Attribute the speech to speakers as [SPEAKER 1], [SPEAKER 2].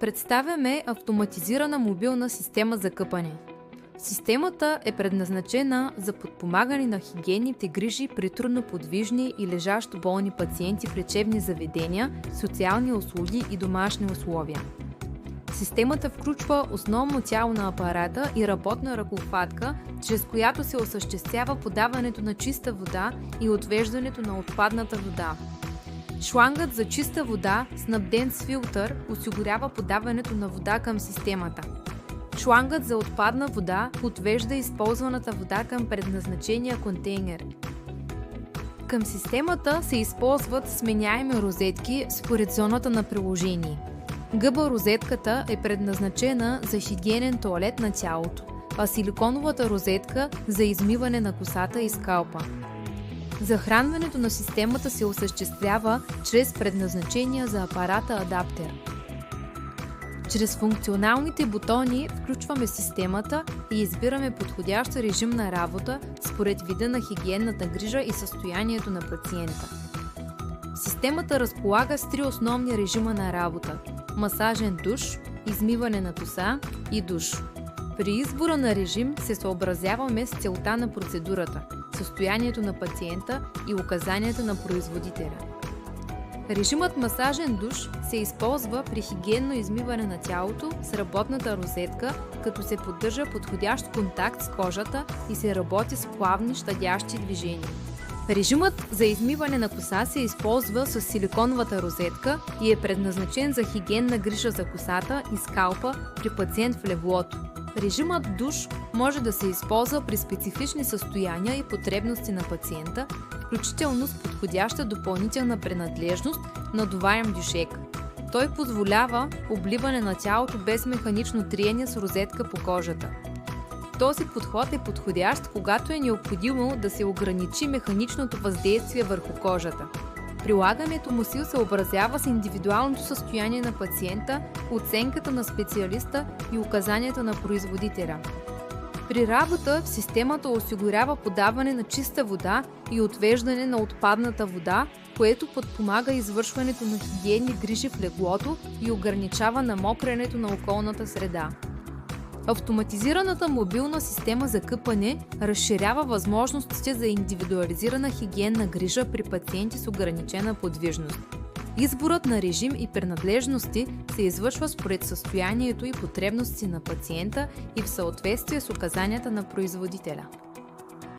[SPEAKER 1] Представяме автоматизирана мобилна система за къпане. Системата е предназначена за подпомагане на хигиенните грижи при трудноподвижни и лежащо болни пациенти в лечебни заведения, социални услуги и домашни условия. Системата включва основно тяло на апарата и работна ръководка, чрез която се осъществява подаването на чиста вода и отвеждането на отпадната вода. Шлангът за чиста вода, снабден с филтър, осигурява подаването на вода към системата. Шлангът за отпадна вода отвежда използваната вода към предназначения контейнер. Към системата се използват сменяеми розетки според зоната на приложение. ГБ-розетката е предназначена за хигиенен тоалет на тялото, а силиконовата розетка за измиване на косата и скалпа. Захранването на системата се осъществява чрез предназначения за апарата адаптер. Чрез функционалните бутони включваме системата и избираме подходящ режим на работа според вида на хигиенната грижа и състоянието на пациента. Системата разполага с 3 основни режима на работа – масажен душ, измиване на коса и душ. При избора на режим се съобразяваме с целта на процедурата, състоянието на пациента и указанията на производителя. Режимът масажен душ се използва при хигиенно измиване на тялото с работната розетка, като се поддържа подходящ контакт с кожата и се работи с плавни щадящи движения. Режимът за измиване на коса се използва с силиконовата розетка и е предназначен за хигиенна грижа за косата и скалпа при пациент в леглото. Режимът душ може да се използва при специфични състояния и потребности на пациента, включително с подходяща допълнителна принадлежност надуваем дюшек. Той позволява обливане на тялото без механично триене с розетка по кожата. Този подход е подходящ, когато е необходимо да се ограничи механичното въздействие върху кожата. Прилагането му се съобразява с индивидуалното състояние на пациента, оценката на специалиста и указанията на производителя. При работа системата осигурява подаване на чиста вода и отвеждане на отпадната вода, което подпомага извършването на хигиенни грижи в леглото и ограничава намокрянето на околната среда. Автоматизираната мобилна система за къпане разширява възможностите за индивидуализирана хигиенна грижа при пациенти с ограничена подвижност. Изборът на режим и принадлежности се извършва според състоянието и потребности на пациента и в съответствие с указанията на производителя.